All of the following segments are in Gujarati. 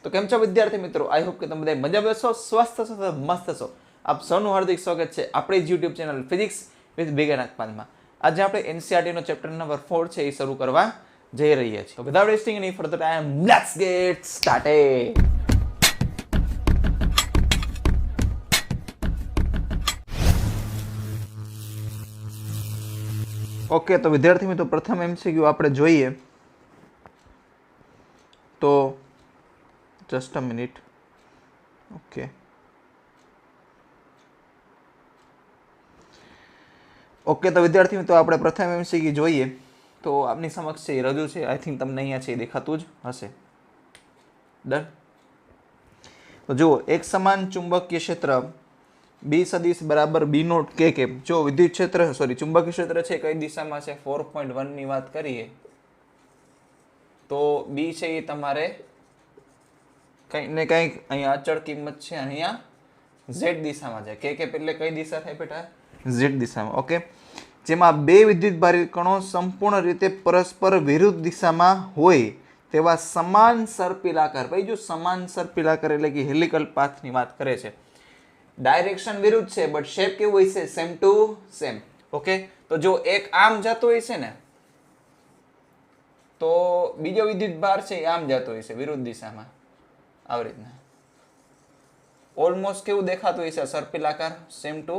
તો કેમ છો વિદ્યાર્થી મિત્રો? આઈ હોપ કે તમે બધા મજામાં છો, સ્વસ્થ છો, મસ્ત છો. આપ સૌનું હાર્દિક સ્વાગત છે આપણી જ યુટ્યુબ ચેનલ ફિઝિક્સ વિથ બિગન આત્મામાં. આજે આપણે એનસીઆરટી નો ચેપ્ટર નંબર 4 છે એ શરૂ કરવા જઈ રહ્યા છીએ. Without wasting any further time, let's gate started. Okay, તો વિદ્યાર્થી મિત્રો પ્રથમ એમસીક્યુ આપણે જોઈએ તો જસ્ટ અ મિનિટ. ઓકે તો વિદ્યાર્થી મિત્રો આપણે પ્રથમ એમસીક્યુ જોઈએ તો આપની સમક્ષ છે એ રજૂ છે. આઈ થિંક તમને અહીંયા છે એ દેખાતું જ હશે. ડન. તો જુઓ, એક સમાન ચુંબકીય ક્ષેત્ર બી સદિશ બરાબર બી નોટ કે કેમ. જો વિદ્યુત ક્ષેત્ર ચુંબકીય ક્ષેત્ર છે કઈ દિશામાં છે 4.1 ની વાત કરીએ તો બી છે એ તમારે કંઈક ને કંઈક અહીંયા અચળ કિંમત છે, અહીંયા ઝેડ દિશામાં છે. કે એટલે કઈ દિશા થાય બેટા? ઝેડ દિશામાં. ઓકે, જેમાં બે વિદ્યુતભારિત કણો સંપૂર્ણ રીતે પરસ્પર વિરુદ્ધ દિશામાં હોય તેવા સમાન સર્પિલાકાર. ભાઈ જો સમાન સર્પિલાકાર એટલે કે હેલિકલ પાથની વાત કરે છે. ડાયરેક્શન વિરુદ્ધ છે બટ શેપ કેવું હોય છે? Same to same. ઓકે, તો જો એક આમ જતો હોય છે ને તો બીજો વિદ્યુતભાર છે આમ જતો હોય છે વિરુદ્ધ દિશામાં, આવી રીતના. ઓલમોસ્ટ કેવું દેખાતું હોય છે? સર્પિલાકાર, સેમ ટુ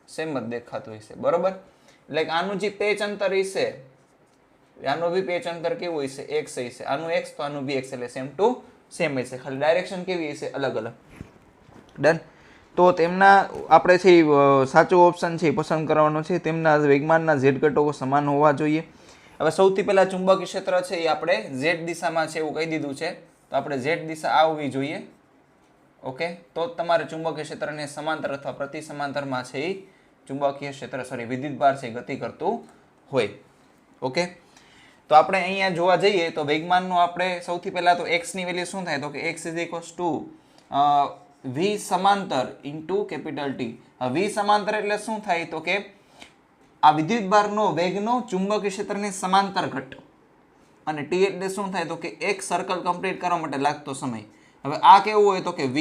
સેમ જ દેખાતું હોય છે, બરોબર. એટલે આનું જે પેચ અંતર હશે, આનું બી પેચ અંતર કેવું હોય છે? x હશે. આનું x તો આનું બી x, એટલે સેમ ટુ સેમ હશે. ખાલી ડાયરેક્શન કેવી હશે? અલગ અલગ. ડન. તો તેમના આપણે છે સાચો ઓપ્શન છે પસંદ કરવાનો છે. તેમના વેગમાનના z ઘટકો સમાન હોવા જોઈએ. હવે સૌથી પહેલા ચુંબકીય ક્ષેત્ર છે એ આપણે z દિશામાં છે એવું કહી દીધું છે, તો આપણે z દિશા આવવી જોઈએ. ઓકે, તો તમારે ચુંબકીય ક્ષેત્રને સમાંતર અથવા પ્રતિ સમાંતરમાં છે એ ચુંબકીય ક્ષેત્ર વિદ્યુતભાર છે ગતિ કરતું હોય. ઓકે, તો આપણે અહીંયા જોવા જઈએ તો વેગમાનનો આપણે સૌથી પહેલા તો x ની વેલ્યુ શું થાય? તો કે x v સમાંતર ઇન્ટુ કેપિટલ T. v સમાંતર એટલે શું થાય? તો કે આ વિદ્યુતભારનો વેગનો ચુંબકીય ક્ષેત્રને સમાંતર ઘટ, અને t એટલે શું થાય? તો કે એક સર્કલ કમ્પ્લીટ કરવા માટે લાગતો સમય. હવે આ કેવું હોય? તો કે v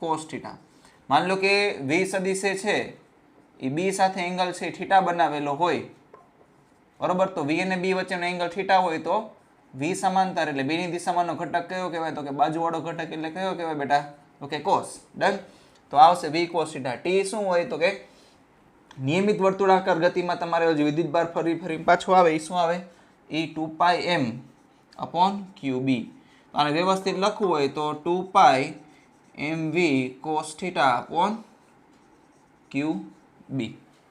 cos θ. માની લો કે v સદિશે છે એ b સાથે એંગલ છે થીટા બનાવેલો હોય, બરોબર. તો v અને b વચ્ચેનો એંગલ થીટા હોય તો v સમાંતર એટલે b ની દિશામાંનો ઘટક કયો કહેવાય? તો કે બાજુવાળો ઘટક એટલે કયો કહેવાય બેટા? તો કે cos. ડન. તો આવશે v cos θ. t શું હોય? તો કે નિયમિત વર્તુળાકાર ગતિમાં તમારે જે વિદ્યુતભાર ફરી પાછો આવે એ શું આવે? એ 2πm upon qb. અને વ્યવસ્થિત લખવું હોય તો 2πmv cos θ upon qb.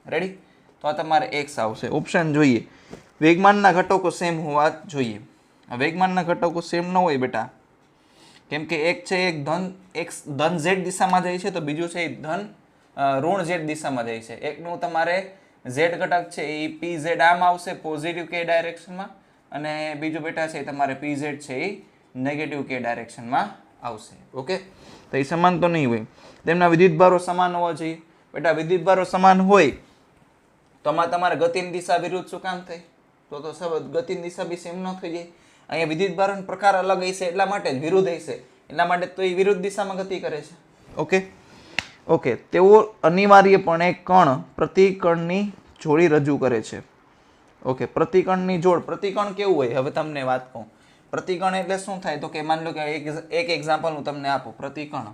Ready? તો આ તમારે x આવશે. ઓપ્શન જોઈએ. વેગમાનના ઘટકો સેમ હોવા જોઈએ. વેગમાનના ઘટકો સેમ ન હોય બેટા, કેમ કે એક છે એક ધન z દિશામાં જાય છે, તો બીજું છે એ ધન ઋણ z દિશામાં જાય છે. એકનું તમારે z ઘટક છે એ pz આમ આવશે પોઝિટિવ k ડાયરેક્શનમાં, અને બીજું બેટા છે તમારે pz છે એ નેગેટિવ k ડાયરેક્શનમાં આવશે. ઓકે, તો એ સમાન તો નહીં હોય. તેમના વિદ્યુતભારો સમાન હોવા જોઈએ. બેટા વિદ્યુતભારો સમાન હોય તો આમાં તમારે ગતિની દિશા વિરુદ્ધ શું કામ થાય? તો ગતિની દિશા બી સેમ ન થઈ જાય. અહીંયા વિદ્યુતભારોનો પ્રકાર અલગ હશે એટલા માટે જ વિરુદ્ધ હશે, એટલા માટે તો એ વિરુદ્ધ દિશામાં ગતિ કરે છે. ઓકે, તેઓ અનિવાર્યપણે કણ પ્રતિકણની જોડી રજૂ કરે છે. ઓકે, પ્રતિકણની જોડ. પ્રતિકણ કેવું હોય? હવે તમને વાત કહું. પ્રતિકણ એટલે શું થાય? તો કે માની લો કે એક એક્ઝામ્પલ હું તમને આપું. પ્રતિકણ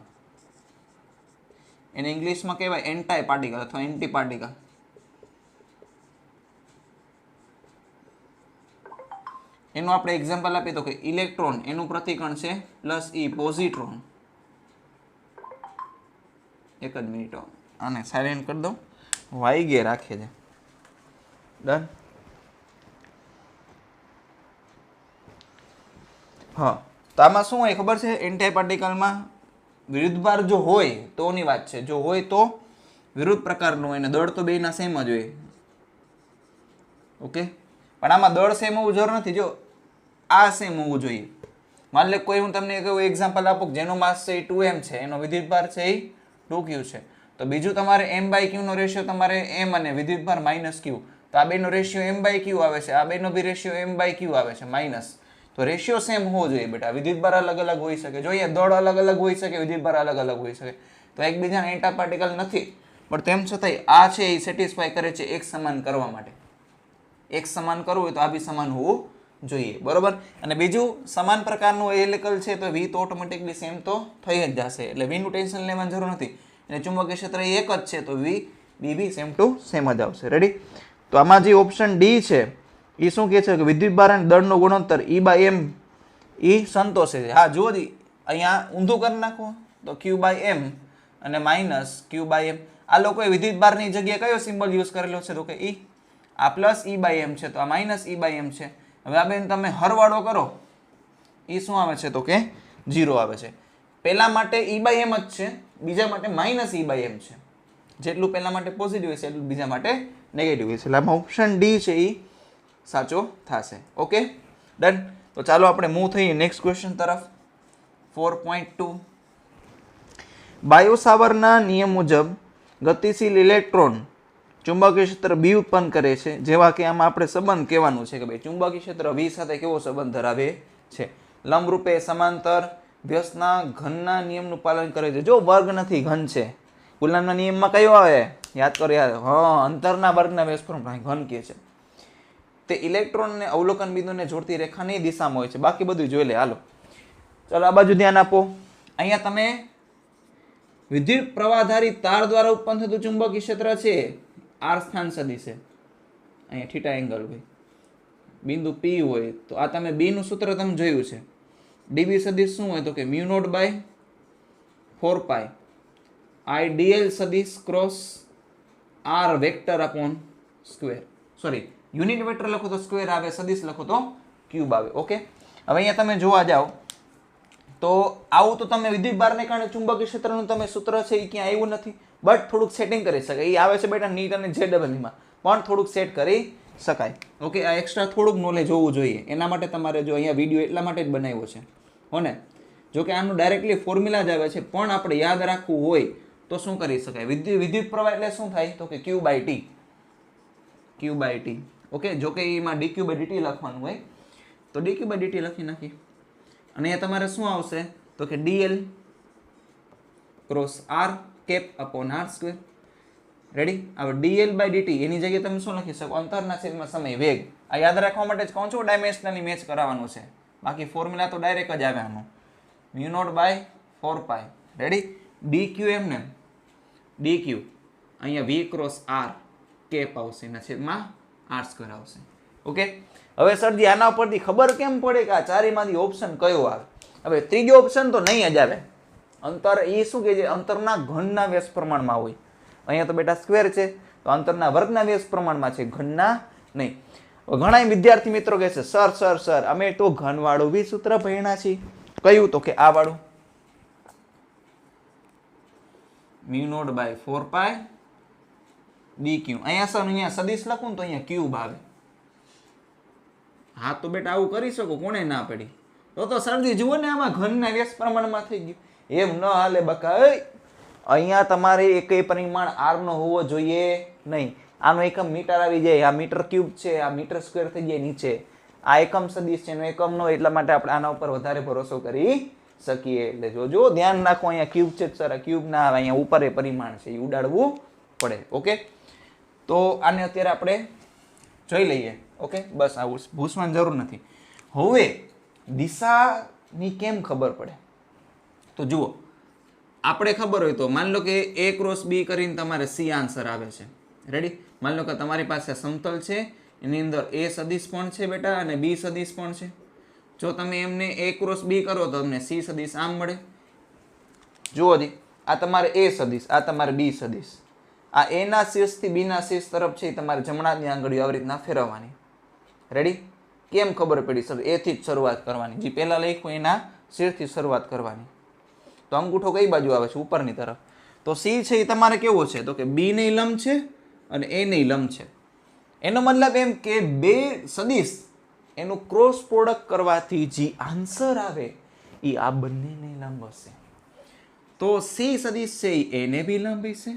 એને ઇંગ્લિશમાં કહેવાય એન્ટાઈ પાર્ટિકલ અથવા એન્ટી પાર્ટિકલ. એનું આપણે એક્ઝામ્પલ આપીએ તો કે ઇલેક્ટ્રોન એનું પ્રતિકણ છે +e, પોઝિટ્રોન. એક જ મિનિટ, આને સાયલેન્ટ કરી દો, વાઈગે રાખે છે. ડન. હા, તો આમાં શું હોય ખબર છે? એન્ટાઈ પાર્ટિકલમાં વિરુદ્ધભાર જો હોય તોની વાત છે. જો હોય તો વિરુદ્ધ પ્રકારનું હોય, અને દળ તો બેયના સેમ જ હોય. ઓકે, પણ આમાં દળ સેમ હોવું જરૂર નથી. જો આ સેમ હોવું જોઈએ. માની લો કોઈ હું તમને એવું એક્ઝામ્પલ આપું જેનો માસ છે એ 2m છે, એનો વિદ્યુતભાર છે એ 2q છે, તો બીજું તમારે m/q નો રેશિયો તમારે m અને વિદ્યુતભાર -q. તો આ બેનો રેશિયો m/q આવે છે, આ બેનો બી રેશિયો m/q આવે છે માઇનસ. તો તો રેશિયો સેમ હોવો જોઈએ બેટા. વિદ્યુતભાર અલગ અલગ હોઈ શકે, જોઈએ દળ અલગ અલગ હોઈ શકે, વિદ્યુતભાર અલગ અલગ હોઈ શકે, તો એકબીજાના એન્ટા પાર્ટિકલ નથી, પણ તેમ છતાંય આ છે એ સેટિસ્ફાય કરે છે એક સમાન કરવા માટે. એક સમાન કરવું હોય તો આ બી સમાન હોવું જોઈએ, બરોબર. અને બીજું સમાન પ્રકારનું ઇલેક્ટ્રિકલ છે તો વી તો ઓટોમેટિકલી સેમ તો થઈ જ જશે, એટલે વીનું ટેન્શન લેવાની જરૂર નથી. અને ચુંબકીય ક્ષેત્ર એક જ છે તો વી બી બી સેમ ટુ સેમ જ આવશે. રેડી? તો આમાં જે ઓપ્શન ડી છે એ શું કહે છે કે વિદ્યુતભાર અને દળનો ગુણોત્તર E/m એ સંતોષે છે. હા જુઓ જી, અહીંયા ઊંધું કરી નાખો તો Q/m અને માઇનસ Q/m. આ લોકોએ વિદ્યુતભારની જગ્યાએ કયો સિમ્બોલ યુઝ કરેલો છે તો કે E. આ પ્લસ E/m છે તો આ માઇનસ E/m છે. હવે આ બેન તમે હરવાળો કરો, એ શું આવે છે તો કે 0 આવે છે. પહેલા માટે E/m જ છે, બીજા માટે માઇનસ E/m છે. જેટલું પહેલા માટે પોઝિટિવ હશે એટલું બીજા માટે નેગેટિવ હશે. એટલે આમાં ઓપ્શન ડી છે એ સાચો થશે. Okay done. તો ચાલો આપણે મૂવ થઈએ નેક્સ્ટ ક્વેશ્ચન તરફ. 4.2 બાયો-સાવર્ટના નિયમ મુજબ ગતિશીલ ઇલેક્ટ્રોન ચુંબકીય ક્ષેત્ર બી ઉત્પન્ન કરે છે. જેવા કે આમાં આપણે સંબંધ કહેવાનું છે કે ભાઈ ચુંબકીય ક્ષેત્ર વી સાથે કેવો સંબંધ ધરાવે છે. લંબરૂપે સમાંતર વ્યસ્તના ઘનના નિયમનું પાલન કરે છે. જો વર્ગ નથી ઘન છે. કુલામના નિયમમાં કયો આવે યાદ કરો યાર, હા અંતરના વર્ગના વ્યસ્ત પ્રમાણે ઘન કહે છે. તે ઇલેક્ટ્રોનને અવલોકન બિંદુને જોડતી રેખાની દિશામાં હોય છે. બાકી બધું જોઈ લે. હાલો ચાલો આ બાજુ ધ્યાન આપો. અહીંયા તમે વિદ્યુત પ્રવાહધારી તાર દ્વારા ઉત્પન્ન થતું ચુંબકીય ક્ષેત્ર છે આર સ્થાન સદિશ છે. અહીંયા થીટા એંગલ હોય, બિંદુ પી હોય તો આ તમે બી નું સૂત્ર તમે જોયું છે. ડીબી સદિશ શું હોય તો કે μ0/4π IDL સદિશ cross R vector upon square. Sorry, unit vector લખો તો સ્ક્વેર આવે, સદિશ લખો તો ક્યુબ આવે. ઓકે, હવે અહીંયા તમે જોવા જાઓ તો આવું તો તમે વિદ્યુતભારને કારણે ચુંબકીય ક્ષેત્રનું તમે સૂત્ર છે એ ક્યાં આવ્યું નથી, બટ થોડુંક સેટિંગ કરી શકાય. એ આવે છે બેટા નીટ અને JEE પણ થોડુંક સેટ કરી શકાય. ઓકે, આ એક્સ્ટ્રા થોડુંક નોલેજ હોવું જોઈએ. એના માટે તમારે જો અહીંયા વિડીયો એટલા માટે જ બનાવ્યો છે હો ને. જો કે આનું ડાયરેક્ટલી ફોર્મ્યુલા જ આવે છે, પણ આપણે યાદ રાખવું હોય તો શું કરી શકાય. વિદ્યુત પ્રવાહ એટલે શું થાય તો કે Q/T. ઓકે, જો કે એમાં dQ/dt લખવાનું હોય તો dQ/dt લખી નાખી. અને અહીંયા તમારે શું આવશે તો કે dl cross r cap upon r². Ready? હવે dl/dt એની જગ્યાએ તમે શું લખી શકો અંતરના છેદમાં સમય વેગ. આ યાદ રાખવા માટે જ કહું છું ડાયમેન્શનલી મેચ કરાવવાનું છે, બાકી ફોર્મ્યુલા તો ડાયરેક્ટ જ આવે આનો. μ0/4π. રેડી? dq એમને dq અહીંયા v ક્રોસ r કેપ આવશે એના છેદમાં r² આવશે. ઓકે, હવે સરજી આના પરથી ખબર કેમ પડે કે આ ચારેયમાંથી ઓપ્શન કયો આવે? હવે ત્રીજો ઓપ્શન તો નહીં જ આવે. અંતર એ શું કે છે અંતરના ઘનના વ્યસ્ત પ્રમાણમાં હોય. અહીંયા તો બેટા સ્ક્વેર છે તો અંતરના વર્ગના વ્યસ્ત પ્રમાણમાં છે, ઘનના નહીં. ઘણા વિદ્યાર્થી મિત્રો કહે છે સર અમે તો ઘનવાળું બી સૂત્ર ભણ્યા છીએ. કયું તો કે આ વાળું μ0/4π dq. અહીંયા સદિશ લખું તો અહીંયા ક્યુબ આવે. હા તો બેટા આવું કરી શકો, કોને ના પડી? તો સરજી જુઓ ને આમાં ઘનના વ્યસ્ત પ્રમાણમાં થઈ ગયું. એમ ન હાલે બકા. અહીંયા તમારે એકય પરિમાણ r નો હોવો જોઈએ નહીં. આનો એકમ મીટર આવી જાય, આ મીટર ક્યુબ છે, આ મીટર સ્ક્વેર થઈ જાય નીચે. આ એકમ સદિશ છે એનો એકમ નો, એટલા માટે આપણે આના ઉપર વધારે ભરોસો કરી શકીએ. એટલે જોજો ધ્યાન રાખો, અહીંયા ક્યુબ છે સર, ક્યુબ ના આવે, અહીંયા ઉપર એ પરિમાણ છે એ ઉડાડવું પડે. ઓકે, તો આને અત્યારે આપણે જોઈ લઈએ. ઓકે, બસ આવું ભૂસવાની જરૂર નથી. હવે દિશાની કેમ ખબર પડે તો જુઓ, આપણે ખબર હોય તો માન લો કે a ક્રોસ b કરીને તમારે c આન્સર આવે છે. રેડી? માન લો કે તમારી પાસે સમતલ છે, એની અંદર a સદિશ પણ છે બેટા અને b સદિશ પણ છે. જો તમે એમને a ક્રોસ b કરો તો તમને c સદિશ આમ મળે. જુઓ જી, આ તમારે a સદિશ, આ તમારે b સદિશ. આ a ના શીર્ષથી b ના શીર્ષ તરફ છે તમારે જમણાની આંગળીઓ આવી રીતના ફેરવવાની. રેડી? કેમ ખબર પડી સર? a થી જ શરૂઆત કરવાની. જે પહેલા લખ્યું એના શીર્ષથી શરૂઆત કરવાની. તો અંગૂઠો કઈ બાજુ આવે છે? ઉપરની તરફ. તો c છે એ તમારે કેવો છે તો કે b ને લંબ છે અને a ને લંબ છે. એનો મતલબ એમ કે બે સદિશ એનું ક્રોસ પ્રોડક્ટ કરવાથી જે આન્સર આવે એ આ બંનેને લંબ હશે. તો c સદિશ છે એ a ને બી લંબ હશે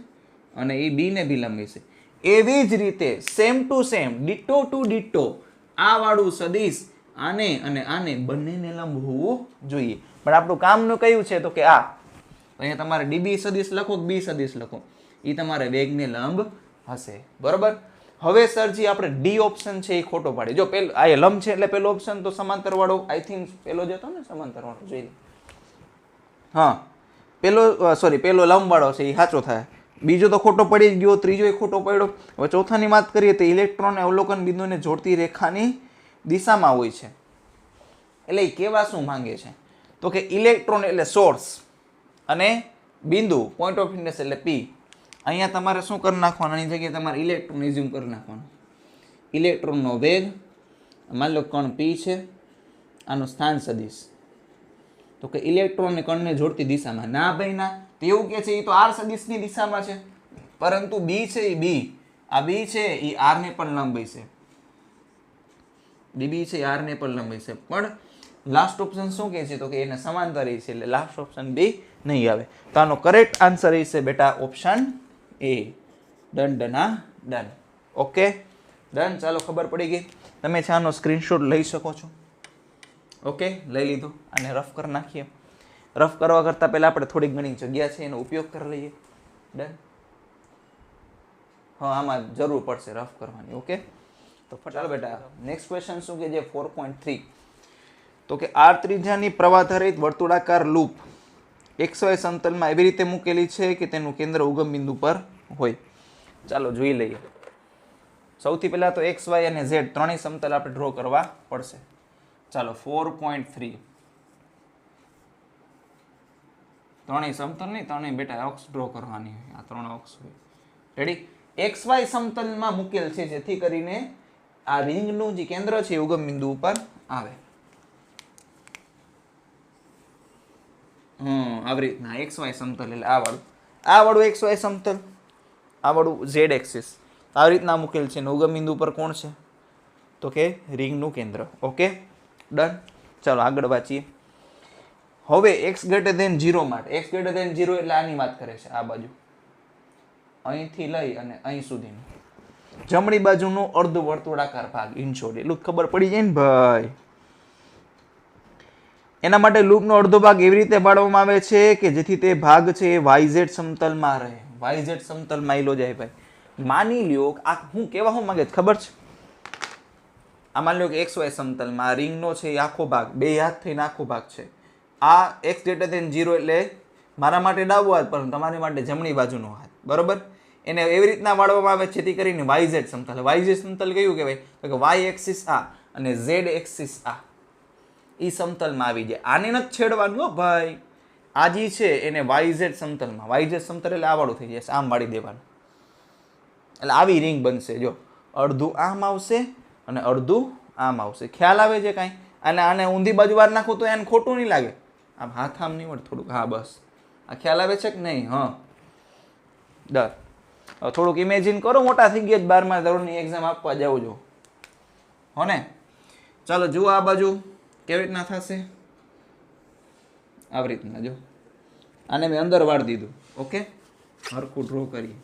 અને એ b ને બી લંબ હશે. એવી જ રીતે same to same, ditto to ditto આ વાળું સદિશ આને અને આને બંનેને લંબ હોવું જોઈએ. પણ આપણું કામનું કયું છે તો કે આ. અહીંયા તમારે ડીબી સદિશ લખો કે બી સદિશ લખો, એ તમારે વેગને લંબ હશે. બરોબર. હવે સરજી આપણે ડી ઓપ્શન છે એ ખોટો પાડીએ. જો પેલો આ લંબ છે એટલે પેલો ઓપ્શન તો સમાંતર વાળો આઈ થિંક પેલો જ હતો ને, સમાંતર વાળો જોઈ લે. હા પેલો લંબ વાળો છે એ સાચો થાય. બીજો તો ખોટો પડી જ ગયો, ત્રીજો એ ખોટો પડ્યો. હવે ચોથાની વાત કરીએ તો ઇલેક્ટ્રોન અવલોકન બિંદુને જોડતી રેખાની દિશામાં હોય છે. એટલે એ કેવા શું માંગે છે તો કે ઇલેક્ટ્રોન એટલે સોર્સ અને બિંદુ પોઈન્ટ ઓફ ઇન્ટરેસ્ટ એટલે પી. અહીંયા તમારે શું કરી નાખવાનું, આની જગ્યાએ તમારે ઇલેક્ટ્રોન એઝ્યુમ કરી નાખવાનું. ઇલેક્ટ્રોનનો વેગ, માની લો કણ પી છે, આનું સ્થાન સદિશ, તો કે ઇલેક્ટ્રોન ને કણને જોડતી દિશામાં. ના ભાઈ ના, તો એવું કે છે એ તો આર સદિશની દિશામાં છે, પરંતુ બી છે એ બી, આ બી છે એ આર ને પણ લંબ છે. ડીબી છે આર ને પણ લંબ છે. પણ લાસ્ટ ઓપ્શન શું કહે છે તો કે એને સમાંતર છે, એટલે લાસ્ટ ઓપ્શન બી નહીં આવે. તો આનો કરેક્ટ આન્સર છે બેટા ઓપ્શન એ. ડન ડના ડન. Okay done. ચાલો ખબર પડી ગઈ. તમે છે આનો સ્ક્રીનશોટ લઈ શકો છો. ઓકે લઈ લીધો. આને રફ કરી નાખીએ. રફ કરવા કરતાં પહેલાં આપણે થોડીક ઘણી જગ્યા છે એનો ઉપયોગ કરી લઈએ. ડન. હા આમાં જરૂર પડશે રફ કરવાની. ઓકે તો ચાલો બેટા નેક્સ્ટ ક્વેશ્ચન શું કે છે 4.3 તો કે આર ત્રિજ્યાની પ્રવાધારિત વર્તુળાકાર લૂપ XY સમતલમાં એવી રીતે મૂકેલી છે કે તેનું કેન્દ્ર ઉગમ બિંદુ પર હોય. ચાલો જોઈ લઈએ. સૌથી પહેલા તો XY અને Z ત્રણેય સમતલ આપણે ડ્રો કરવા પડશે. ચાલો 4.3 ત્રણેય સમતલ નહીં, ત્રણેય બેટા અક્ષ ડ્રો કરવાની હોય. આ ત્રણ અક્ષ હોય. રેડી. XY સમતલમાં મૂકેલ છે જેથી કરીને આ રિંગનું જે કેન્દ્ર છે ઉગમ બિંદુ ઉપર આવે. આવી રીતના XY સમતલ એટલે આ વાળું XY સમતલ, આ વાળું Z એક્સિસ આવી રીતના મૂકેલ છે. ઉગમ બિંદુ પર કોણ છે તો કે રિંગનું કેન્દ્ર. Okay done. ચાલો આગળ વાંચીએ. હવે x0 માટે, x0 એટલે આની વાત કરે છે, આ બાજુ અહીંથી લઈ અને અહીં સુધીનું જમણી બાજુનો અર્ધ વર્તુળાકાર ભાગ ઇન શોર્ટ. એટલું ખબર પડી જાય ને ભાઈ. એના માટે લૂપનો અડધો ભાગ એવી રીતે પાડવામાં આવે છે કે જેથી તે ભાગ છે YZ સમતલમાં રહે. YZ સમતલમાં આયલો જાય ભાઈ. માની લ્યો આ હું કેવા હું માંગે ખબર છે, આ માની લ્યો કે XY સમતલમાં આ રિંગનો છે એ આખો ભાગ, બે હાથ થઈને આખો ભાગ છે. આ x0 એટલે મારા માટે ડાબો હાથ, પરંતુ તમારી માટે જમણી બાજુનો હાથ. બરોબર. એને એવી રીતના વાળવામાં આવે જેથી કરીને YZ સમતલ. YZ સમતલ કયું કહેવાય તો કે Y એક્સિસ આ અને Z એક્સિસ આ ઈ સમતલમાં આવી જાય. આને નથી છેડવાનું હો ભાઈ. આ જે છે એને YZ સમતલમાં, YZ સમતલ એટલે આ વાળું થઈ જશે, આમ વાળી દેવાનું. એટલે આવી રિંગ બનશે. જો અડધું આમ આવશે અને અડધું આમ આવશે. ખ્યાલ આવે છે કાંઈ? અને આને ઊંધી બાજુ વાર નાખું તો એને ખોટું નહીં લાગે. આમ હાથ આમ નહીં વળે થોડુંક. હા બસ આ ખ્યાલ આવે છે કે નહીં? હા ડર. થોડુંક ઇમેજિન કરો, મોટા થઈ ગયા 12મા ધોરણની એક્ઝામ આપવા જાવ છો હો ને. ચાલો જુઓ આ બાજુ કેવી રીતના થશે. આવી રીતના જો આને મેં અંદર વાળી દીધું. ઓકે હરખું ડ્રો કરીએ.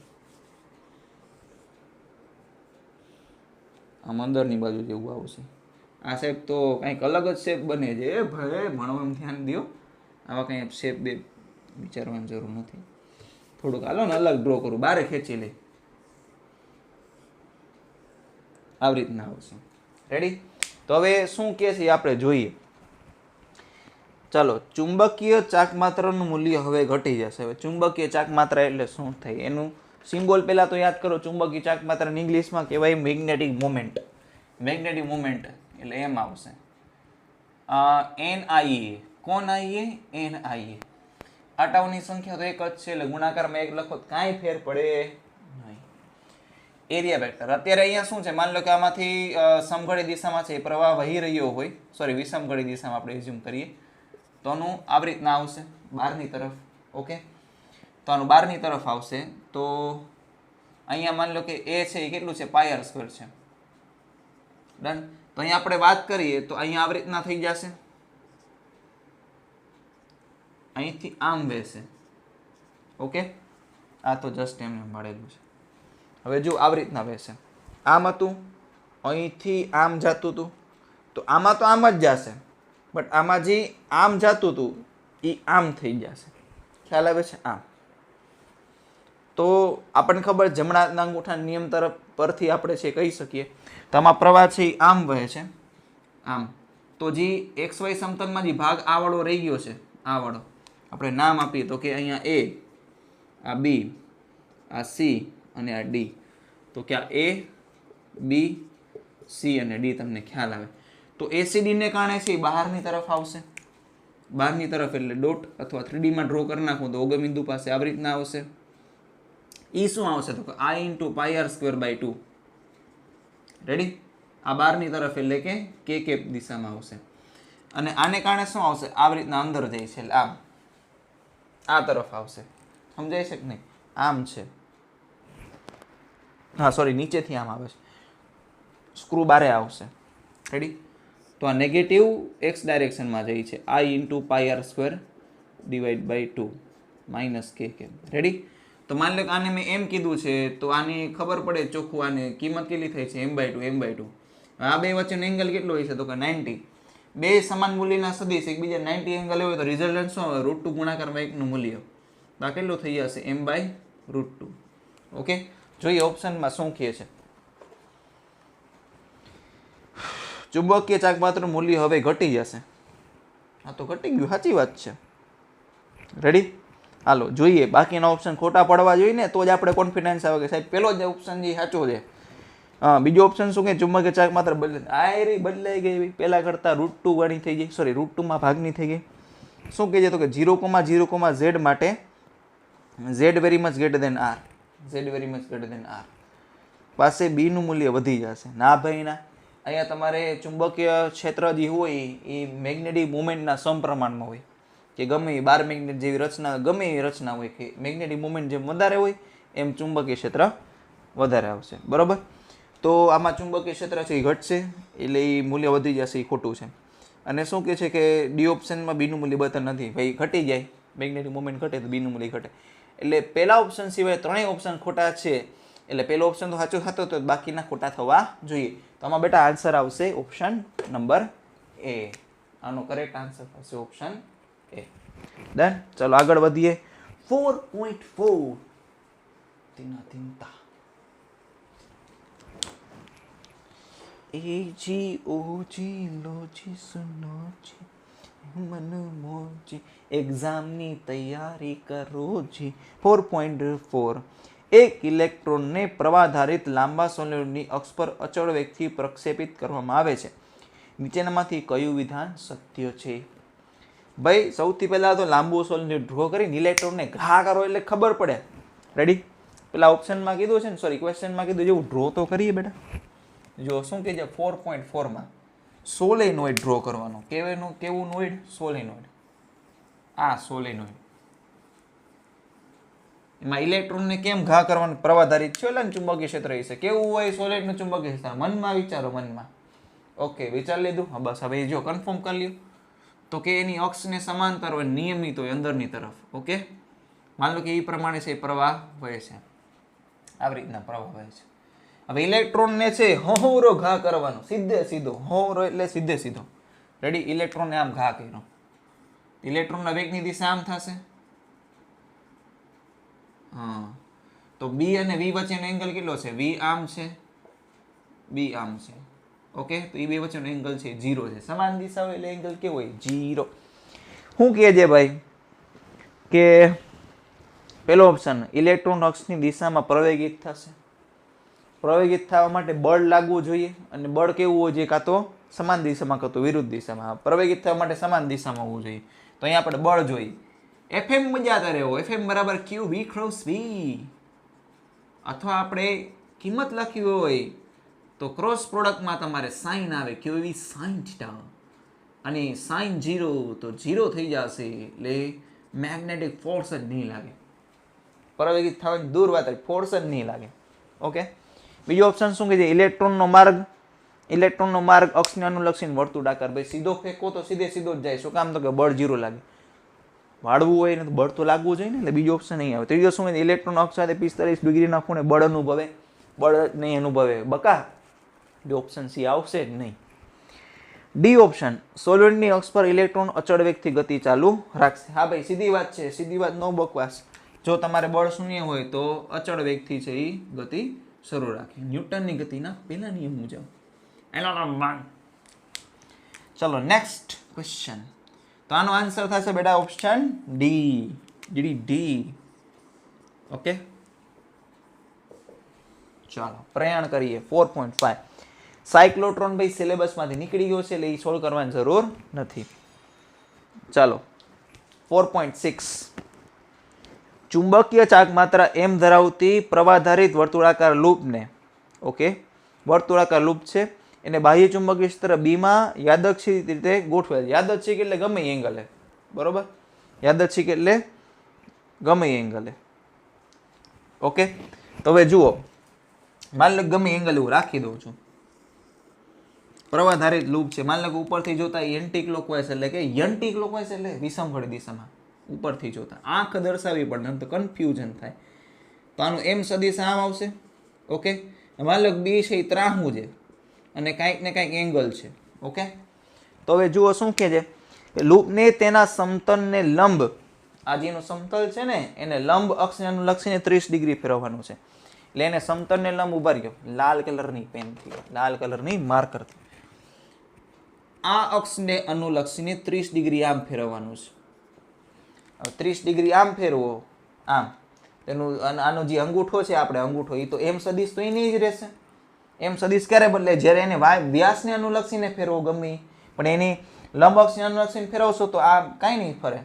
આમ અંદરની બાજુ જેવું આવશે. આ શેપ તો કંઈક અલગ જ શેપ બને છે. એ ભાઈ ભણવામાં ધ્યાન દો. આવા કંઈ શેપ બે વિચારવાની જરૂર નથી. થોડુંક હાલો ને અલગ ડ્રો કરું, બારે ખેંચી લઈ. આવી રીતના આવશે. રેડી. તો હવે શું કહે છે આપણે જોઈએ. ચાલો ચુંબકીય ચાકમાત્રાનું મૂલ્ય હવે ઘટી જશે. હવે ચુંબકીય ચાકમાત્રા એટલે શું થાય એનું સિમ્બોલ પહેલા તો યાદ કરો. ચુંબકીય ચાકમાત્રાને ઇંગ્લિશમાં કહેવાય મેગ્નેટિક મોમેન્ટ. મેગ્નેટિક મોમેન્ટ એટલે એમ આવશે NIA. કોણ આઈએ? NIA. આટાઓની સંખ્યા તો એક જ છે એટલે ગુણાકારમાં એક લખો કાંઈ ફેર પડે નહીં. એરિયા વેક્ટર અત્યારે અહીંયા શું છે, માની લો કે આમાંથી સમઘડી દિશામાં છે પ્રવાહ વહી રહ્યો હોય, સોરી વિષમઘડી દિશામાં આપણે એઝ્યુમ કરીએ તો આનું આવી રીતના આવશે બહારની તરફ. ઓકે તો આનું બહારની તરફ આવશે તો અહીંયા માની લો કે એ છે એ કેટલું છે પાયર સ્ક્વેર છે. ડન. તો અહીંયા આપણે વાત કરીએ તો અહીંયા આવી રીતના થઈ જશે, અહીંથી આમ વહેશે. ઓકે આ તો જસ્ટ એમને મળેલું છે. હવે જો આવી રીતના વહેશે. આમ હતું અહીંથી આમ જતું હતું તો આમાં તો આમ જ જશે, બટ આમાં જે આમ જતું હતું એ આમ થઈ જશે. ખ્યાલ આવે છે? આમ. તો આપણને ખબર જમણા હાથના અંગૂઠાના નિયમ તરફ પરથી આપણે છે કહી શકીએ તો આમાં પ્રવાહ છે એ આમ વહે છે, આમ. તો જે એક્સ વાય સમતલમાં જે ભાગ આ વાળો રહી ગયો છે, આ વાળો આપણે નામ આપીએ તો કે અહીંયા એ, આ બી, આ સી અને આ ડી. તો કે આ એ, બી, સી અને ડી તમને ખ્યાલ આવે. તો એસીડીને કારણે છે બહારની તરફ આવશે, બહારની તરફ એટલે ડોટ અથવા 3D માં ડ્રો કરી નાખું તો ઓગમબિંદુ પાસે આવી રીતના આવશે. ઈ શું આવશે તો કે I × πr²/2. રેડી? આ બહારની તરફ એટલે કે કે કેપ દિશામાં આવશે. અને આને કારણે શું આવશે? આવી રીતના અંદર જાય છે એટલે આમ આ તરફ આવશે. સમજાય છે કે નહીં? આમ છે, હા સોરી, નીચેથી આમ આવે છે, સ્ક્રૂ બારે આવશે. રેડી? તો આ નેગેટિવ એક્સ ડાયરેક્શનમાં જાય છે, I × πr²/2 માઇનસ કે કેમ. રેડી? તો માની લો કે આને મેં એમ કીધું છે તો આની ખબર પડે ચોખ્ખું, આને કિંમત કેટલી થઈ છે? m/2. આ બે વચ્ચેનો એંગલ કેટલો હોય છે તો કે 90. બે સમાન મૂલ્યના સદિશ એકબીજા 90 એંગલ હોય તો રિઝલ્ટન્ટ શું આવે? √2 ગુણાકારમાં 1 નું મૂલ્ય. તો આ કેટલું થઈ જશે? m/√2. ઓકે, જોઈએ ઓપ્શનમાં શું કહે છે. ચુંબકીય ચાકપાત્રનું મૂલ્ય હવે ઘટી જશે. હા તો ઘટી ગયું, સાચી વાત છે. રેડી? હાલો જોઈએ, બાકીના ઓપ્શન ખોટા પડવા જોઈએ ને તો જ આપણે કોન્ફિડન્સ આવે કે સાહેબ પેલો જ ઓપ્શન જે સાચો છે. હા, બીજો ઓપ્શન શું કે ચુંબકીય ચાકપાત્ર બદલાઈ ગઈ, પહેલા કરતા √2 વાળી થઈ ગઈ, સોરી √2 માં ભાગની થઈ ગઈ. શું કહે છે તો કે 0,0,z માટે z very much greater than r, z very much greater than r પાસે b નું મૂલ્ય વધી જશે. ના ભાઈ ના, અહીંયા તમારે ચુંબકીય ક્ષેત્ર જે હોય એ મેગ્નેટિક મોમેન્ટના સમપ્રમાણમાં હોય કે ગમે એ બાર મેગ્નેટ જેવી રચના, ગમે એવી રચના હોય કે મેગ્નેટિક મોમેન્ટ જેમ વધારે હોય એમ ચુંબકીય ક્ષેત્ર વધારે આવશે. બરોબર? તો આમાં ચુંબકીય ક્ષેત્ર છે એ ઘટશે એટલે એ મૂલ્ય વધી જશે, એ ખોટું છે. અને શું કહે છે કે ડી ઓપ્શનમાં બીનું મૂલ્ય બતાવ નથી, ભાઈ ઘટી જાય, મેગ્નેટિક મોમેન્ટ ઘટે તો બીનું મૂલ્ય ઘટે. એટલે પહેલા ઓપ્શન સિવાય ત્રણેય ઓપ્શન ખોટા છે, એટલે પહેલો ઓપ્શન તો સાચો થતો તો બાકીના ખોટા થવા જોઈએ. તો આમાં બેટા આન્સર આવશે ઓપ્શન નંબર એ. આનો કરેક્ટ આન્સર થશે ઓપ્શન એ. ડન? ચાલો આગળ વધીએ. 4.4 તીના તીનતા એ જી ઓ જી લો જી સુનો જી મન મોજી એક્ઝામની તૈયારી કરો જી. 4.4 એક ઇલેક્ટ્રોનને પ્રવાધારિત લાંબા સોલેનોઇડની અક્ષ પર અચળ વેગથી પ્રક્ષેપિત કરવામાં આવે છે. નીચેનામાંથી કયું વિધાન સત્ય છે? ભાઈ સૌથી પહેલા તો લાંબુ સોલેનોઇડ ડ્રો કરીને ઇલેક્ટ્રોનને ઘા કરો એટલે ખબર પડે. રેડી? પેલા ઓપ્શનમાં કીધું છે ને, સોરી ક્વેશ્ચનમાં કીધું જેવું ડ્રો તો કરીએ બેટા. જો શું કહે છે 4.4 માં સોલેનોઇડ ડ્રો કરવાનો. કેવું નોઇડ? સોલેનોઇડ. આ સોલેનોઇડ. એમાં ઇલેક્ટ્રોનને કેમ ઘા કરવાનું? પ્રવાધારિત છે એટલે ચુંબકીય ક્ષેત્ર હશે. કેવું હોય સોલેનોઇડનું ચુંબકીય ક્ષેત્ર? મનમાં વિચારો, મનમાં. ઓકે, વિચાર લીધું? હા બસ, હવે જો કન્ફર્મ કરી લ્યો તો કે એની અક્ષને સમાંતર હોય, નિયમિત હોય અંદરની તરફ. ઓકે, માન લો કે એ પ્રમાણે છે પ્રવાહ વહે છે, આવી રીતના પ્રવાહ વહે છે. હવે ઇલેક્ટ્રોનને છે હોહરો ઘા કરવાનો, સીધે સીધો. હોહરો એટલે સીધે સીધો. રેડી? ઇલેક્ટ્રોનને આમ ઘા કર્યો, ઇલેક્ટ્રોનના વેગની દિશા આમ થશે. હા, તો બી અને વી વચ્ચેનો એંગલ કેટલો છે? વી આમ છે, બી આમ છે. ઓકે, તો એ બે વચ્ચેનો એંગલ છે 0 છે. સમાન દિશા હોય એટલે એંગલ કેવો હોય? 0. શું કહે છે ભાઈ કે પેલો ઓપ્શન ઇલેક્ટ્રોન અક્ષની દિશામાં પ્રવેગિત થશે. પ્રવેગિત થવા માટે બળ લાગવું જોઈએ, અને બળ કેવું હોય છે? કાં તો સમાન દિશામાં કાં તો વિરુદ્ધ દિશામાં. પ્રવેગિત થવા માટે સમાન દિશામાં હોવું જોઈએ. તો અહીંયા આપણે બળ જોઈએ. એફએમ મજા કરે હો, એફએમ બરાબર ક્યુ વી ક્રોસ વી. અથવા આપણે કિંમત લખી હોય તો ક્રોસ પ્રોડક્ટમાં તમારે સાઇન આવે, ક્યુ વી સાઇન થીટા, અને સાઇન 0 તો 0 થઈ જશે એટલે મેગ્નેટિક ફોર્સ જ નહીં લાગે. પ્રવેગિત થવાની દૂર વાત, ફોર્સ જ નહીં લાગે. ઓકે, બીજો ઓપ્શન શું કહે છે? ઇલેક્ટ્રોનનો માર્ગ અક્ષને અનુલક્ષીને વર્તુળાકાર. ભાઈ સીધો ફેંકો તો સીધે સીધો જ જાય. શું કામ? તો કે બળ 0 લાગે. વાળવું હોય ને તો બળ તો લાગવું જોઈએ ને, એટલે બીજો ઓપ્શન નહીં આવે. ત્રીજો શું કહે? ઇલેક્ટ્રોન અક્ષ સાથે 45 ડિગ્રીના ખૂણે બળ બળ નહીં અનુભવે. બકા, જો ઓપ્શન સી આવશે જ નહીં. डी ऑप्शन सोल्वेंटनी अक्ष पर इलेक्ट्रॉन अचल वेगथी गति चालू राखशे। हाँ भाई सीधी बात छे, सीधी बात, नो बकवास। जो तमारे बळ शून्य होय तो अचल वेगथी छे ई गति शरू राखे, न्यूटननी गतिना पहेला नियम मुजब। चलो नेक्स्ट क्वेश्चन। तो आनो आंसर थशे बेटा option D, D D. Okay चलो प्रयाण करिए 4.5। साइक्लोट्रॉन भाई सिलेबस मांथी निकળી ગયો છે એટલે ઈ સોલ્વ કરવાની જરૂર નથી। ચાલો 4.6 ચુંબકીય ચાક માત્રા m ધરાવતી પ્રવાહધારિત વર્તુળાકાર લૂપને, ઓકે વર્તુળાકાર લૂપ છે, એને બાહ્ય ચુંબકીય ક્ષેત્ર b માં યાદચ્છિક રીતે ગોઠવેલ। યાદચ્છિક એટલે ગમે એ એંગલે, બરોબર, યાદચ્છિક એટલે ગમે એ એંગલે। ઓકે તો હવે જુઓ, માન લો ગમે એંગલ હું રાખી દઉં છું, પ્રવાહધારિત લૂપ છે, માન લો કે ઉપરથી જોતા એન્ટી ક્લોકવાઇઝ એટલે કે એન્ટી ક્લોકવાઇઝ એટલે વિષમઘડી દિશામાં ઉપરથી જોતા આંખ દર્શાવવી પડે તો કન્ફ્યુઝન થાય। તો આનું એમ સદિશ આમ આવશે, ઓકે। માન લો બી છે એ ત્રાહું છે અને કાંઈક ને કાંઈક એંગલ છે, ઓકે। તો હવે જુઓ શું કહે છે કે લૂપને તેના સમતલને લંબ, આ જેનું સમતલ છે ને એને લંબ અક્ષને અનુલક્ષીને 30 ડિગ્રી ફેરવવાનું છે। એટલે એને સમતલને લંબ ઉભા રહ્યો, લાલ કલરની પેનથી, લાલ કલરની માર્કરથી આ અક્ષને અનુલક્ષીને 30 ડિગ્રી આમ ફેરવવાનું છે। હવે 30 ડિગ્રી આમ ફેરવો, આમ તેનું આનો જે અંગૂઠો છે આપણે અંગૂઠો એ તો એમ સદિશ તો એની જ રહેશે। એમ સદિશ ક્યારે બદલે? જ્યારે એને વ્યાસને અનુલક્ષીને ફેરવો ગમે, પણ એની લંબ અક્ષને અનુલક્ષીને ફેરવશો તો આ કાંઈ નહીં ફરે।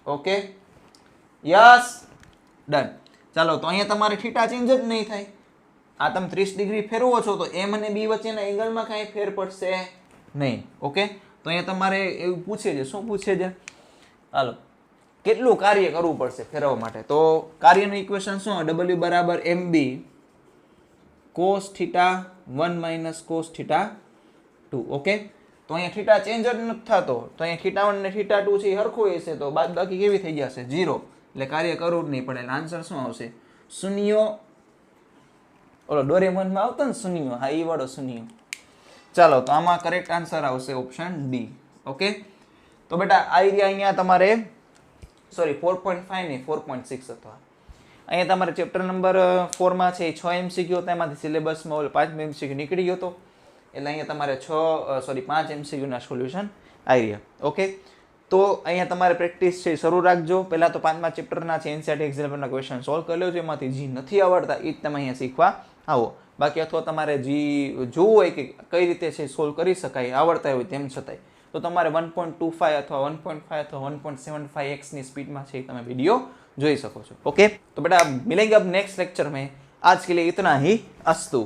Okay yes done. ચાલો તો અહીંયા તમારે થીટા ચેન્જ જ નહીં થાય। આ તમે 30 ડિગ્રી ફેરવો છો તો એમ અને બી વચ્ચેના એંગલમાં કાંઈ ફેર પડશે નહીં, ઓકે। તો અહીંયા તમારે એવું પૂછે છે, શું પૂછે છે? હાલો કેટલું કાર્ય કરવું પડશે ફેરવવા માટે? તો કાર્યનું ઇક્વેશન શું? W બરાબર mb cos theta 1 minus cos theta 2, okay. તો અહીંયા થીટા ચેન્જ જ નથી થતો, તો અહીંયા થીટા 1 અને થીટા 2 છે એ હરખું હશે, તો બાદ બાકી કેવી થઈ જશે? 0, એટલે કાર્ય કરવું જ નહીં પડે। એટલે આન્સર શું આવશે? શૂન્ય। ઓલો ડોરેમોનમાં આવતો ને શૂન્ય, હા એ વાળો શૂન્ય। ચાલો તો આમાં કરેક્ટ આન્સર આવશે ઓપ્શન ડી, ઓકે। તો બેટા આ એરિયા અહીંયા તમારે સોરી 4.5 નહીં 4.6 હતો। અહીંયા તમારે ચેપ્ટર નંબર 4 માં છે 6 MCQ હતા, એમાંથી સિલેબસમાં 5 MCQ નીકળી ગયો હતો, એટલે અહીંયા તમારે 5 MCQ ના સોલ્યુશન આવી રહ્યા, ઓકે। તો અહીંયા તમારે પ્રેક્ટિસ છે શરૂ રાખજો। પહેલાં તો 5મા ચેપ્ટરના છે એનસીઈઆરટી એક્ઝામ્પલના ક્વેશ્ચન સોલ્વ કરી લેજો, એમાંથી જે નથી આવડતા એ જ તમે અહીંયા શીખવા આવો। બાકી અથવા તમારે જે જોવું હોય કે કઈ રીતે છે સોલ્વ કરી શકાય આવડતા હોય તેમ છતાંય, તો તમારે 1.25 અથવા 1.5 અથવા 1.75x ની સ્પીડમાં છે તમે વિડીયો જોઈ શકો છો, ओके। तो बेटा मिलेंगे अब नेक्स्ट लेक्चर में। आज के लिए इतना ही, अस्तु।